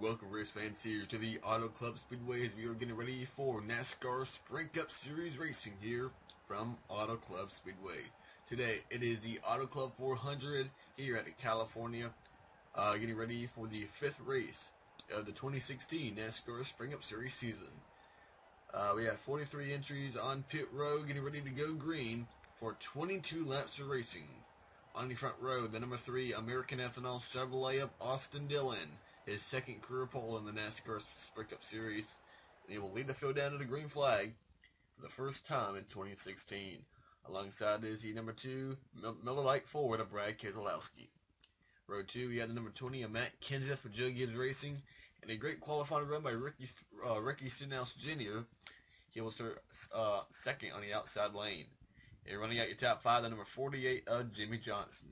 Welcome, race fans, here to the Auto Club Speedway as we are getting ready for NASCAR Sprint Cup Series racing here from Auto Club Speedway. Today, it is the Auto Club 400 here at California, getting ready for the 5th race of the 2016 NASCAR Sprint Cup Series season. We have 43 entries on pit road, getting ready to go green for 22 laps of racing. On the front row, the number 3 American Ethanol Chevrolet of Austin Dillon, his second career pole in the NASCAR Sprint Cup Series, and he will lead the field down to the green flag for the first time in 2016. Alongside is the number 2 Miller Lite Ford of Brad Keselowski. Row 2, we have the number 20 of Matt Kenseth for Joe Gibbs Racing, and a great qualifying run by Ricky Stenhouse Jr. He will start second on the outside lane. And running out your top 5, the number 48 of Jimmy Johnson.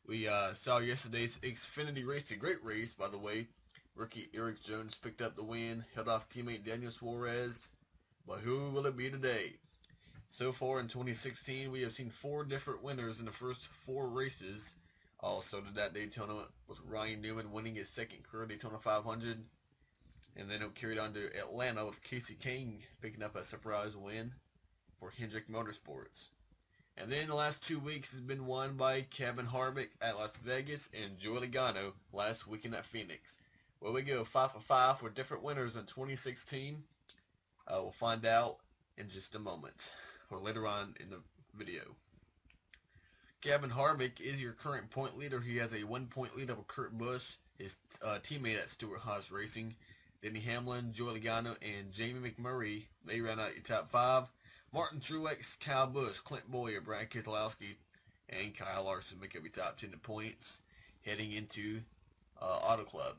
We saw yesterday's Xfinity race, a great race, by the way. Rookie Eric Jones picked up the win, held off teammate Daniel Suarez. But who will it be today? So far in 2016, we have seen 4 different winners in the first 4 races. Also did that Daytona with Ryan Newman winning his second career Daytona 500. And then it carried on to Atlanta with Casey King picking up a surprise win for Hendrick Motorsports. And then the last 2 weeks has been won by Kevin Harvick at Las Vegas and Joey Logano last weekend at Phoenix. Well, we go 5 for 5 for different winners in 2016. We'll find out in just a moment, or later on in the video. Kevin Harvick is your current point leader. He has a 1-point lead over Kurt Busch, his teammate at Stewart-Haas Racing. Denny Hamlin, Joey Logano, and Jamie McMurray, they ran out your top 5. Martin Truex, Kyle Busch, Clint Bowyer, Brad Keselowski, and Kyle Larson make up your top 10 points heading into Auto Club.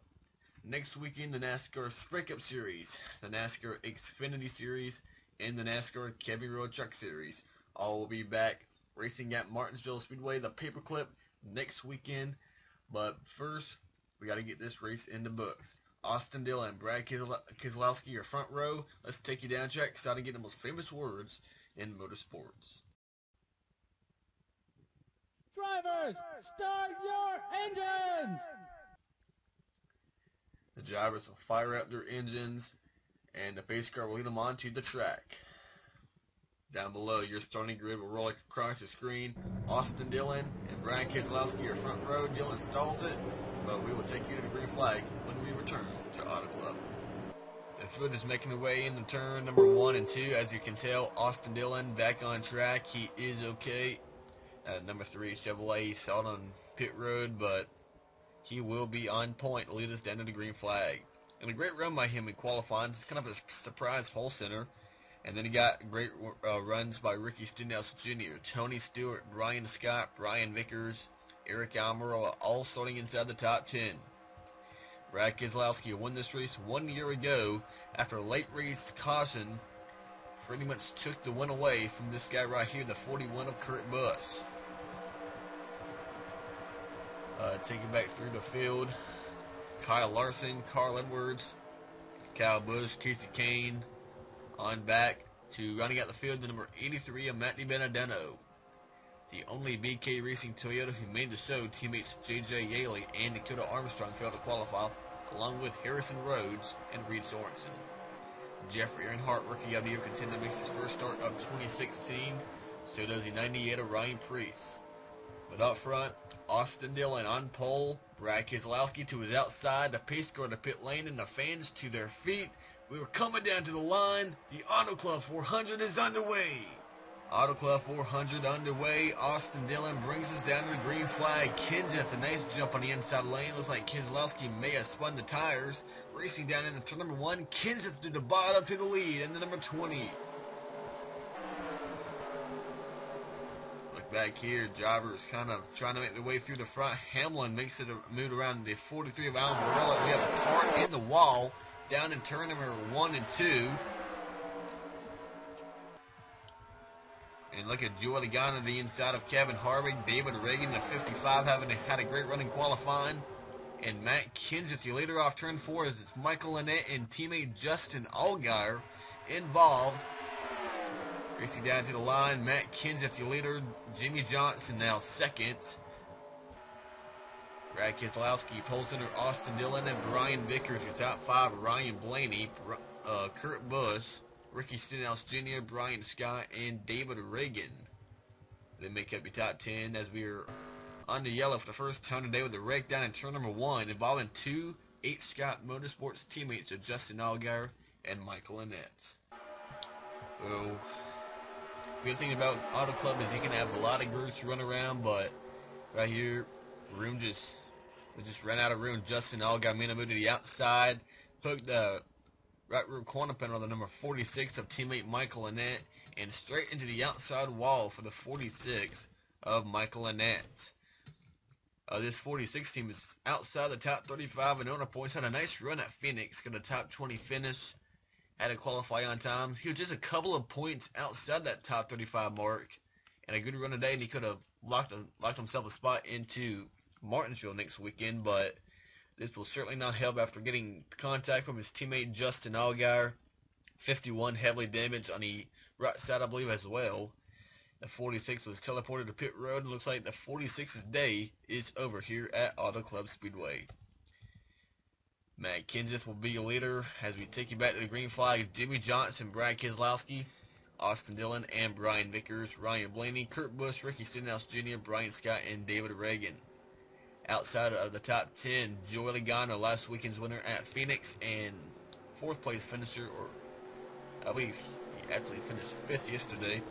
Next weekend, the NASCAR Sprint Cup Series, the NASCAR Xfinity Series, and the NASCAR Camping Road Truck Series. All will be back racing at Martinsville Speedway, the Paperclip, next weekend. But first, we got to get this race in the books. Austin Dillon and Brad Keselowski, your front row. Let's take you down track, starting to get the most famous words in motorsports. Drivers, start your engines! The drivers will fire up their engines, and the pace car will lead them onto the track. Down below, your starting grid will roll across the screen. Austin Dillon and Brad Keselowski, your front row. Dillon stalls it, but we will take you to the green flag when we return to Auto Club. The field is making their way into turn number 1 and 2. As you can tell, Austin Dillon back on track. He is okay. Number 3 Chevrolet, he saw it on pit road, but he will be on point to lead us down to the green flag. And a great run by him in qualifying. It's kind of a surprise pole center. And then he got great runs by Ricky Stenhouse Jr., Tony Stewart, Brian Scott, Brian Vickers, Eric Almirola, all starting inside the top 10. Brad Keselowski won this race 1 year ago after a late race caution pretty much took the win away from this guy right here, the 41 of Kurt Busch. Taking back through the field, Kyle Larson, Carl Edwards, Kyle Busch, Casey Kane on back to running out the field, the number 83 of Matt DiBenedetto. The only BK Racing Toyota who made the show, teammates J.J. Yaley and Dakota Armstrong failed to qualify, along with Harrison Rhodes and Reed Sorensen. Jeffrey Earnhardt, Rookie of the Year contender, makes his first start of 2016. So does the 98 of Ryan Preece. But up front, Austin Dillon on pole, Brad Keselowski to his outside, the pace car to pit lane, and the fans to their feet. We were coming down to the line. The Auto Club 400 is underway. Auto Club 400 underway. Austin Dillon brings us down to the green flag. Kenseth, a nice jump on the inside lane. Looks like Keselowski may have spun the tires. Racing down into turn number 1. Kenseth to the bottom to the lead and the number 20. Look back here. Drivers kind of trying to make their way through the front. Hamlin makes it a move around the 43 of Almirola. We have a car in the wall down in turn number 1 and 2. And look at Joey Logano to the inside of Kevin Harvick. David Reagan, the 55, had a great run in qualifying. And Matt Kenseth, the leader off turn 4, as it's Michael Annett and teammate Justin Allgaier involved. Racing down to the line, Matt Kenseth, the leader. Jimmy Johnson now second. Brad Keselowski, pole center Austin Dillon and Brian Vickers. Your top 5, Ryan Blaney, Kurt Busch, Ricky Stenhouse Jr., Brian Scott, and David Reagan. They make up your top 10 as we are on the yellow for the first time today with a wreck down in turn number 1 involving 2 H. Scott Motorsports teammates of Justin Allgaier and Michael Annett. So, good thing about Auto Club is you can have a lot of groups run around, but right here, room just ran out of room. Justin Allgaier made a move to the outside, hooked the right rear corner panel on the number 46 of teammate Michael Annett, and straight into the outside wall for the 46 of Michael Annett. This 46 team is outside the top 35 in owner points. Had a nice run at Phoenix, got a top 20 finish, had to qualify on time. He was just a couple of points outside that top 35 mark, and a good run today, and he could have locked himself a spot into Martinsville next weekend, but this will certainly not help after getting contact from his teammate Justin Allgaier. 51 heavily damaged on the right side, I believe, as well. The 46 was teleported to pit road, and looks like the 46's day is over here at Auto Club Speedway. Matt Kenseth will be your leader as we take you back to the green flag. Jimmy Johnson, Brad Keselowski, Austin Dillon, and Brian Vickers, Ryan Blaney, Kurt Busch, Ricky Stenhouse Jr., Brian Scott, and David Reagan. Outside of the top 10, Joey Logano, last weekend's winner at Phoenix, and 4th place finisher, or I believe he actually finished 5th yesterday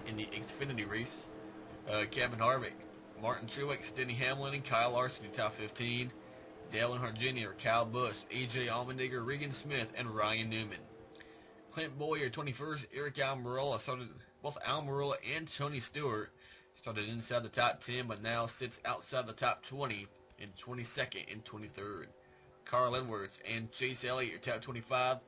in the Xfinity race. Kevin Harvick, Martin Truex, Denny Hamlin, and Kyle Larson in top 15. Dale Earnhardt Jr., Kyle Busch, AJ Allmendinger, Regan Smith, and Ryan Newman. Clint Bowyer, 21st, Eric Almirola started, both Almirola and Tony Stewart started inside the top 10, but now sits outside the top 20 in 22nd and 23rd. Carl Edwards and Chase Elliott, your top 25.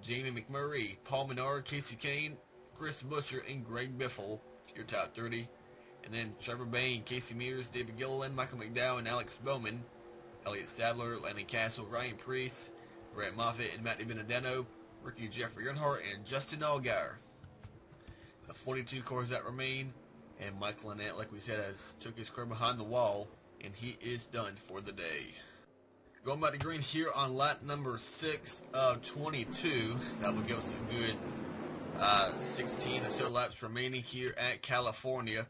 Jamie McMurray, Paul Menard, Casey Kane, Chris Buescher, and Greg Biffle, your top 30. And then Trevor Bayne, Casey Mears, David Gilliland, Michael McDowell, and Alex Bowman. Elliott Sadler, Landon Castle, Ryan Preece, Brett Moffitt, and Matt DiBenedetto, Ricky Jeffrey Earnhardt, and Justin Allgaier. The 42 cars that remain, and Michael Annett, like we said, has took his car behind the wall, and he is done for the day. Going back to green here on lap number 6 of 22. That will give us a good 16 or so laps remaining here at California.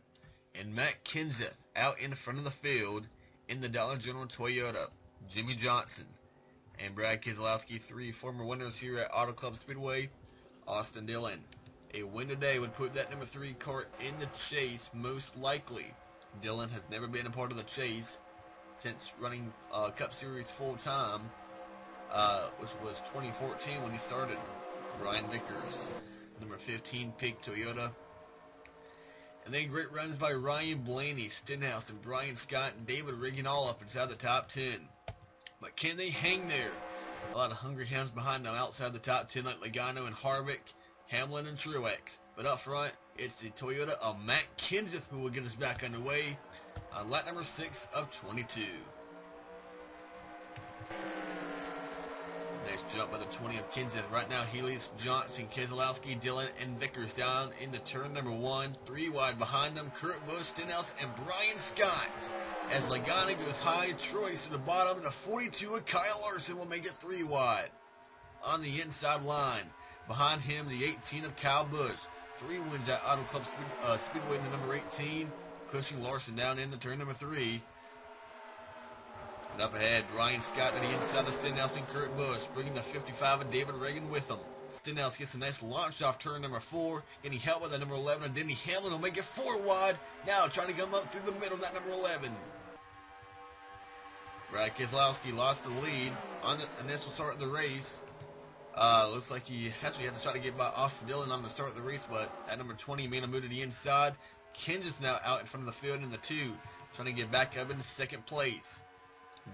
And Matt Kenseth out in front of the field in the Dollar General Toyota. Jimmy Johnson and Brad Keselowski, 3 former winners here at Auto Club Speedway. Austin Dillon. A win today would put that number 3 car in the chase, most likely. Dillon has never been a part of the chase since running Cup Series full-time, which was 2014 when he started. Brian Vickers, number 15 pick Toyota. And then great runs by Ryan Blaney, Stenhouse, and Brian Scott, and David Reagan all up inside the top 10. But can they hang there? A lot of hungry hounds behind them outside the top 10 like Logano and Harvick, Hamlin, and Truex. But up front, it's the Toyota of Matt Kenseth who will get us back underway on lap number 6 of 22. Nice jump by the 20 of Kenseth. Right now he leads Johnson, Keselowski, Dillon, and Vickers down into turn number 1. 3 wide behind them, Kurt Busch, Stenhouse, and Brian Scott. As Logano goes high, Truex to the bottom, and the 42 of Kyle Larson will make it 3 wide. On the inside line, behind him, the 18 of Kyle Busch. 3 wins at Auto Club Speedway in the number 18, pushing Larson down into turn number 3. And up ahead, Brian Scott to the inside of Stenhouse and Kurt Busch, bringing the 55 of David Reagan with him. Stenhouse gets a nice launch off turn number 4, getting help by the number 11 of Denny Hamlin will make it 4 wide. Now trying to come up through the middle of that number 11. Brad Keselowski lost the lead on the initial start of the race. Looks like he actually had to try to get by Austin Dillon on the start of the race, but at number 20 made a move to the inside. Kenseth now out in front of the field in the 2, trying to get back up into 2nd place.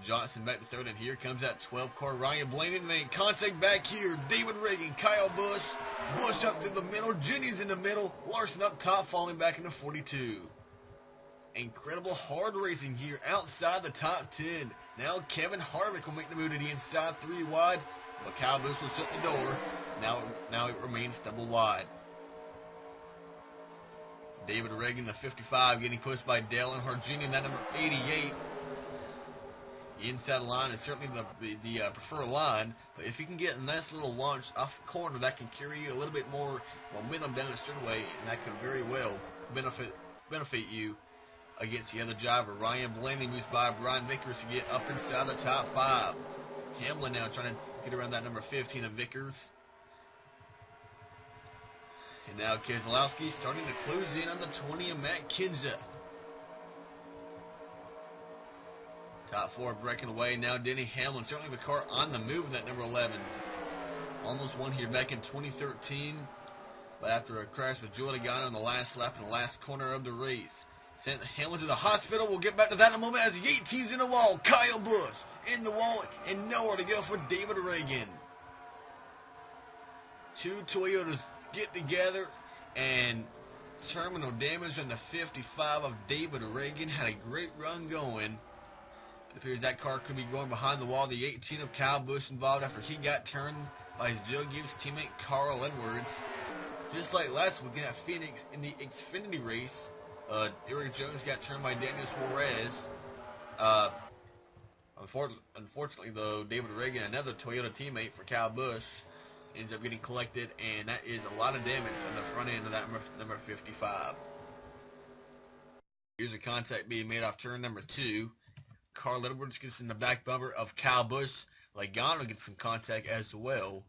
Johnson back to 3rd, and here comes that 12 car Ryan Blaney, and then contact back here. David Reagan, Kyle Busch, Busch up through the middle, Jennings in the middle, Larson up top, falling back into 42. Incredible hard racing here outside the top 10. Now Kevin Harvick will make the move to the inside, 3 wide, but Kyle Busch will shut the door. Now it remains double wide. David Reagan, the 55, getting pushed by Dale Earnhardt Jr., and that number 88. The inside line is certainly the preferred line, but if you can get a nice little launch off the corner, that can carry you a little bit more momentum down the straightaway, and that could very well benefit you against the other driver. Ryan Blaney moves by Brian Vickers to get up inside the top 5. Hamlin now trying to get around that number 15 of Vickers. And now Keselowski starting to close in on the 20 of Matt Kenseth. Top 4 breaking away. Now Denny Hamlin, certainly the car on the move with that number 11. Almost won here back in 2013. But after a crash with Joey Logano in the last lap in the last corner of the race. Sent Hamlin to the hospital. We'll get back to that in a moment as the 18's in the wall. Kyle Busch in the wall and nowhere to go for David Reagan. 2 Toyotas get together and terminal damage on the 55 of David Reagan. Had a great run going. It appears that car could be going behind the wall. The 18 of Kyle Busch involved after he got turned by his Joe Gibbs teammate Carl Edwards. Just like last weekend at Phoenix in the Xfinity race, Eric Jones got turned by Daniel Suarez. Unfortunately, though, David Reagan, another Toyota teammate for Kyle Busch, ends up getting collected, and that is a lot of damage on the front end of that number 55. Here's a contact being made off turn number 2. Carl Edwards gets in the back bumper of Kyle Busch. Logano gets some contact as well.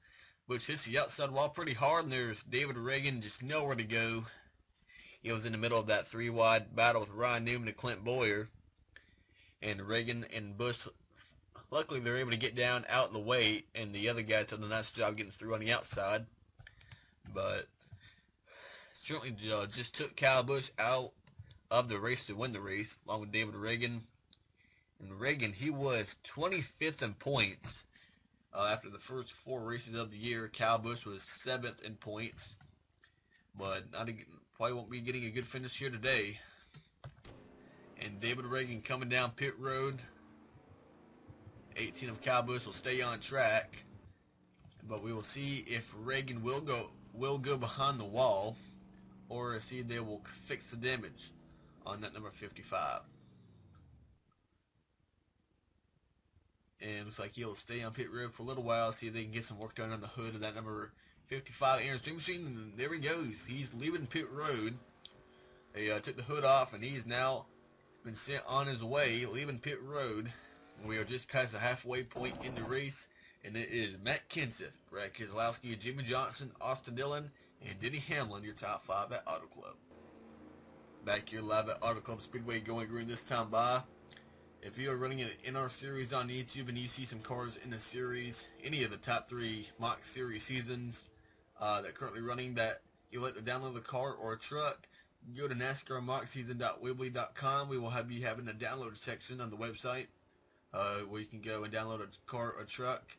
Busch hits the outside wall pretty hard, and there's David Reagan just nowhere to go. He was in the middle of that 3-wide battle with Ryan Newman and Clint Boyer. And Reagan and Busch, luckily they're able to get down out of the way, and the other guys did a nice job getting through on the outside. But certainly just took Kyle Busch out of the race to win the race, along with David Reagan. And Reagan, he was 25th in points after the first 4 races of the year. Kyle Busch was 7th in points, but probably won't be getting a good finish here today. And David Reagan coming down pit road. 18 of Kyle Busch will stay on track, but we will see if Reagan will go behind the wall, or see if they will fix the damage on that number 55. And it looks like he'll stay on pit road for a little while, see if they can get some work done on the hood of that number 55 Aaron's Dream Machine. And there he goes. He's leaving pit road. They took the hood off, and he's now been sent on his way, leaving pit road. And we are just past the halfway point in the race, and it is Matt Kenseth, Brad Keselowski, Jimmy Johnson, Austin Dillon, and Denny Hamlin, your top 5 at Auto Club. Back here live at Auto Club Speedway, going green this time by. If you are running an NR series on YouTube and you see some cars in the series, any of the top 3 Mock Series seasons that are currently running, that you like to download a car or a truck, go to NASCARMockSeason.weebly.com. We will be having a download section on the website where you can go and download a car or truck,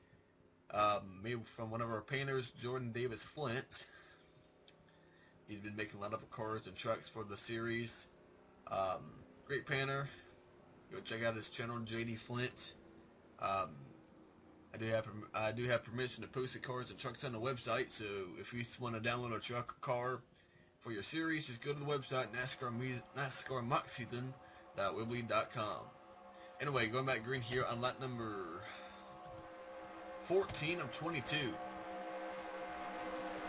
maybe from one of our painters, Jordan Davis Flint. He's been making a lot of cars and trucks for the series. Great painter. Go check out his channel, JD Flint. I do have permission to post the cars and trucks on the website, so if you want to download a truck or car for your series, just go to the website, NASCARMockSeason.weebly.com. Anyway, going back green here on lap number 14 of 22.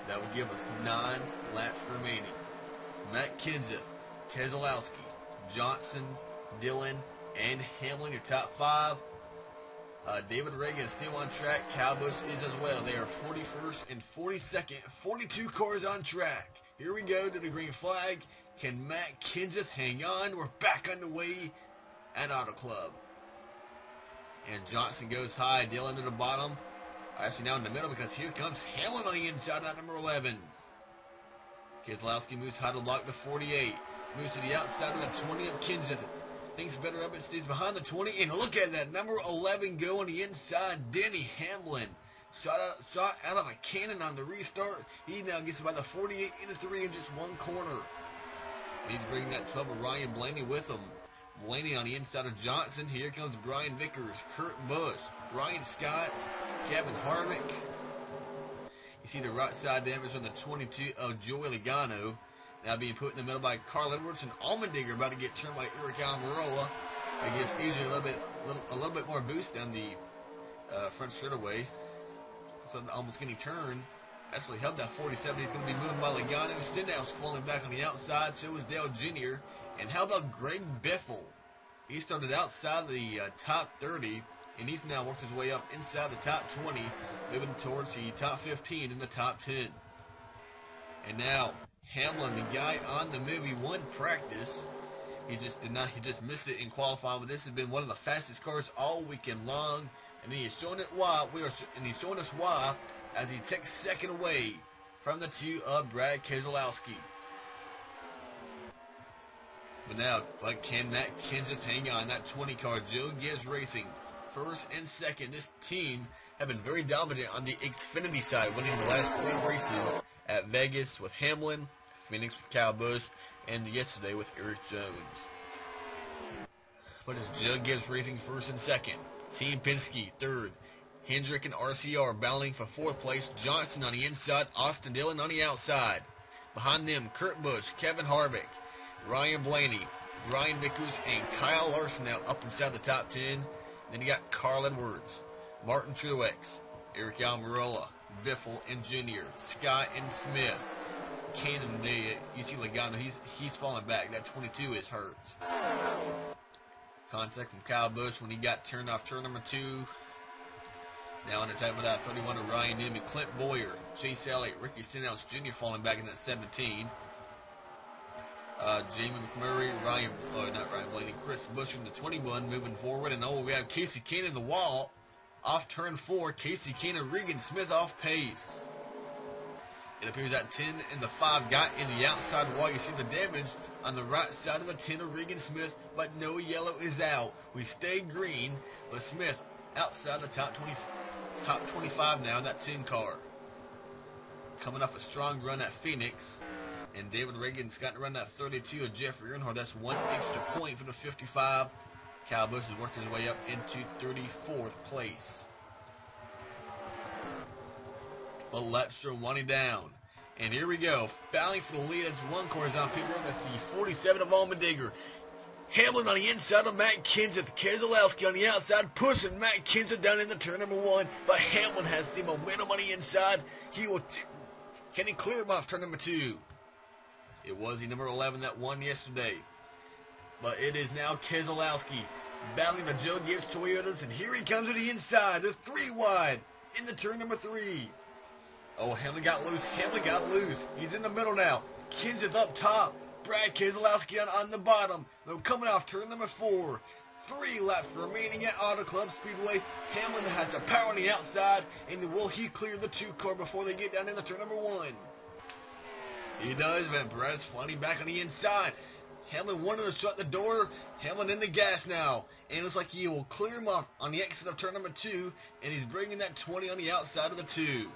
That will give us 9 laps remaining. Matt Kenseth, Keselowski, Johnson, Dillon, and Hamlin, your top 5. David Reagan is still on track. Kyle Busch is as well. They are 41st and 42nd. 42 cars on track. Here we go to the green flag. Can Matt Kenseth hang on? We're back on the way at Auto Club. And Johnson goes high. Dillon to the bottom. Actually now in the middle, because here comes Hamlin on the inside at number 11. Keselowski moves high to block the 48. Moves to the outside of the 20 of Kenseth. Thinks better of it, stays behind the 20, and look at that, number 11 go on the inside, Denny Hamlin. Shot out of a cannon on the restart. He now gets by the 48 into 3 in just one corner. He's bringing that 12 of Ryan Blaney with him. Blaney on the inside of Johnson. Here comes Brian Vickers, Kurt Busch, Ryan Scott, Kevin Harvick. You see the right side damage on the 22 of Joey Logano. Now being put in the middle by Carl Edwards, and Allmendinger about to get turned by Eric Almirola. It gives AJ a little bit more boost down the front straightaway. So almost getting turned. Actually held that 47. He's going to be moving by Logano. Stenhouse falling back on the outside. So is Dale Jr. And how about Greg Biffle? He started outside the top 30, and he's now worked his way up inside the top 20, moving towards the top 15 in the top 10. And now Hamlin, the guy on the move, he won practice. He just missed it in qualifying, but this has been one of the fastest cars all weekend long, and he is showing it why. He's showing us why as he takes second away from the two of Brad Keselowski. But can Matt Kenseth hang on? That 20 car, Joe Gibbs Racing, first and second. This team have been very dominant on the Xfinity side, winning the last 3 races at Vegas with Hamlin, Phoenix with Kyle Busch, and yesterday with Eric Jones. But it's Joe Gibbs Racing first and second. Team Penske third. Hendrick and RCR battling for 4th place. Johnson on the inside, Austin Dillon on the outside. Behind them, Kurt Busch, Kevin Harvick, Ryan Blaney, Ryan Vickers, and Kyle Larson now up inside the top 10. Then you got Carl Edwards, Martin Truex, Eric Almirola, Biffle and Jr., Scott and Smith. Cannon, you see Logano, he's falling back. That 22 is hurt. Contact from Kyle Busch when he got turned off turn number 2. Now on the time of that 31 of Ryan Newman, Clint Boyer, Chase Elliott, Ricky Stenhouse Jr. falling back in at 17. Jamie McMurray, not Ryan Blaney, Chris Busch from the 21 moving forward. And we have Casey Kane in the wall. Off turn 4, Casey Kane and Regan Smith off pace. It appears that 10 and the 5 got in the outside wall. You see the damage on the right side of the 10 of Regan Smith, but no yellow is out. We stay green, but Smith outside the top 25 now in that 10 car. Coming up a strong run at Phoenix. And David Reagan's got to run that 32 of Jeffrey Earnhardt. That's 1 extra point for the 55. Kyle Busch is working his way up into 34th place. But Lepster winding down. And here we go. Battling for the lead as one car is on pit road. That's the 47 of Allmendinger. Hamlin on the inside of Matt Kenseth. Keselowski on the outside, pushing Matt Kenseth down in the turn number 1. But Hamlin has the momentum on the inside. Can he clear him off turn number 2? It was the number 11 that won yesterday. But it is now Keselowski battling the Joe Gibbs Toyotas. And here he comes to the inside. There's 3 wide in the turn number 3. Oh, Hamlin got loose. He's in the middle now. Kenseth up top. Brad Keselowski on the bottom. They're coming off turn number 4. 3 laps remaining at Auto Club Speedway. Hamlin has the power on the outside. And will he clear the 2 car before they get down in the turn number 1? He does, but Brad's flying back on the inside. Hamlin wanted to shut the door. Hamlin in the gas now. And it looks like he will clear him off on the exit of turn number 2. And he's bringing that 20 on the outside of the 2.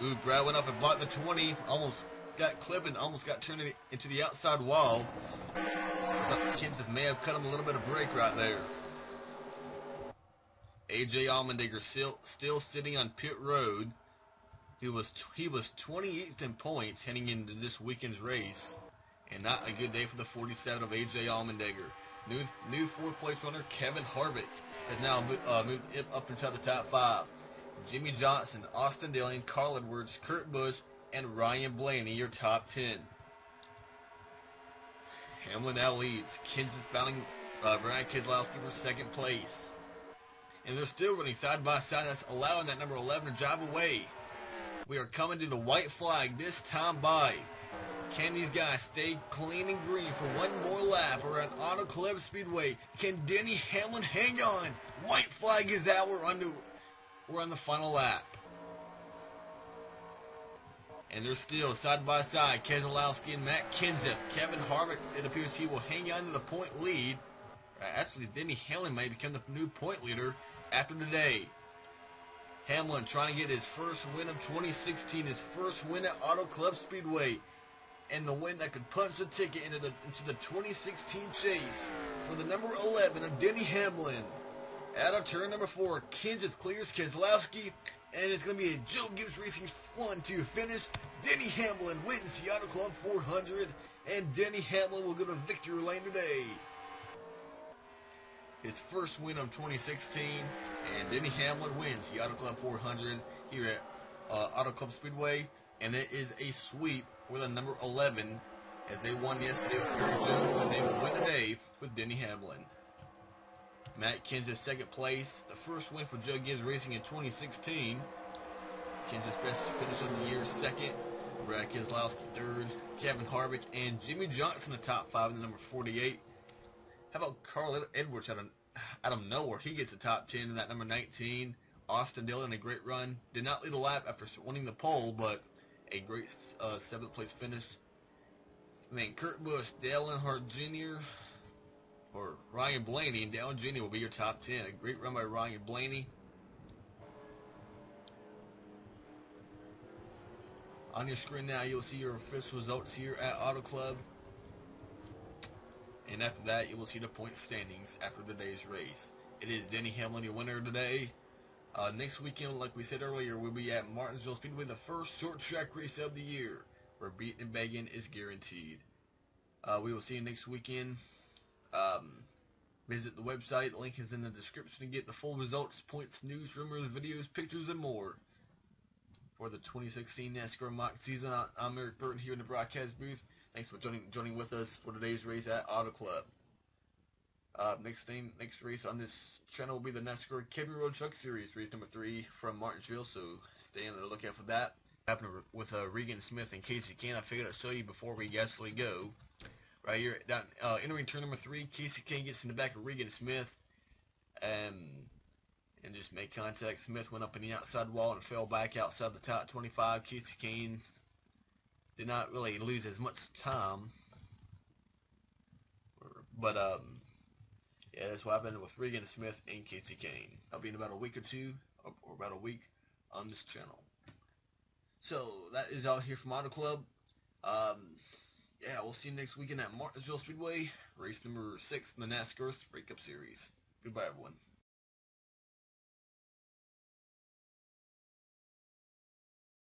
Ooh, Brad went up and blocked the 20. Almost got clipped and almost got turned into the outside wall. Looks like Kenseth may have cut him a little bit of break right there. AJ Allmendinger still sitting on pit road. He was 28th in points heading into this weekend's race. And not a good day for the 47 of AJ Allmendinger. New 4th place runner Kevin Harvick has now moved up inside the top 5. Jimmy Johnson, Austin Dillon, Carl Edwards, Kurt Busch, and Ryan Blaney, your top 10. Hamlin now leads. Kenseth battling Brad Keselowski for 2nd place. And they're still running side by side. That's allowing that number 11 to drive away. We are coming to the white flag this time by. Can these guys stay clean and green for one more lap around Auto Club Speedway? Can Denny Hamlin hang on? White flag is out. We're on the final lap. And they're still side by side. Keselowski and Matt Kenseth. Kevin Harvick, it appears he will hang on to the point lead. Actually, Denny Hamlin may become the new point leader after today. Hamlin trying to get his first win of 2016, his first win at Auto Club Speedway, and the win that could punch the ticket into the 2016 chase for the number 11 of Denny Hamlin. Out of turn number 4, Kenseth clears Keselowski, and it's going to be a Joe Gibbs Racing 1-2 finish. Denny Hamlin wins the Auto Club 400, and Denny Hamlin will go to victory lane today. his first win of 2016, and Denny Hamlin wins the Auto Club 400 here at Auto Club Speedway, and it is a sweep for the number 11 as they won yesterday with Eric Jones, and they will win today with Denny Hamlin. Matt Kenseth second place, the first win for Joe Gibbs Racing in 2016. Kenseth's best finish of the year second, Brad Keselowski third, Kevin Harvick and Jimmy Johnson the top 5 in the number 48. How about Carl Edwards out of nowhere? He gets the top 10 in that number 19. Austin Dillon, a great run. Did not lead a lap after winning the pole, but a great 7th place finish. And then Kurt Busch, Dale Earnhardt Jr., or Ryan Blaney, and Dale Jr. will be your top 10. A great run by Ryan Blaney. On your screen now, you'll see your official results here at Auto Club. And after that, you will see the point standings after today's race. It is Denny Hamlin, your winner today. Next weekend, like we said earlier, we'll be at Martinsville Speedway, the first short track race of the year, where beating and begging is guaranteed. We will see you next weekend. Visit the website. The link is in the description to get the full results, points, news, rumors, videos, pictures, and more. For the 2016 NASCAR mock season, I'm Eric Burton here in the broadcast booth. Thanks for joining with us for today's race at Auto Club. Next race on this channel will be the NASCAR Kevin Road Truck Series, race number 3 from Martinsville, so stay on the lookout for that. Happened with Regan Smith and Casey Kane. I figured I'd show you before we actually go. Right here, down, entering turn number 3, Casey Kane gets in the back of Regan Smith, and just made contact. Smith went up in the outside wall and fell back outside the top 25. Casey Kane did not really lose as much time, but yeah, that's what happened with Regan Smith and Casey Kane. I'll be in about a week or two, or about a week on this channel. So that is all here from Auto Club. Yeah, we'll see you next weekend at Martinsville Speedway, race number 6 in the NASCAR Sprint Cup Series. Goodbye, everyone.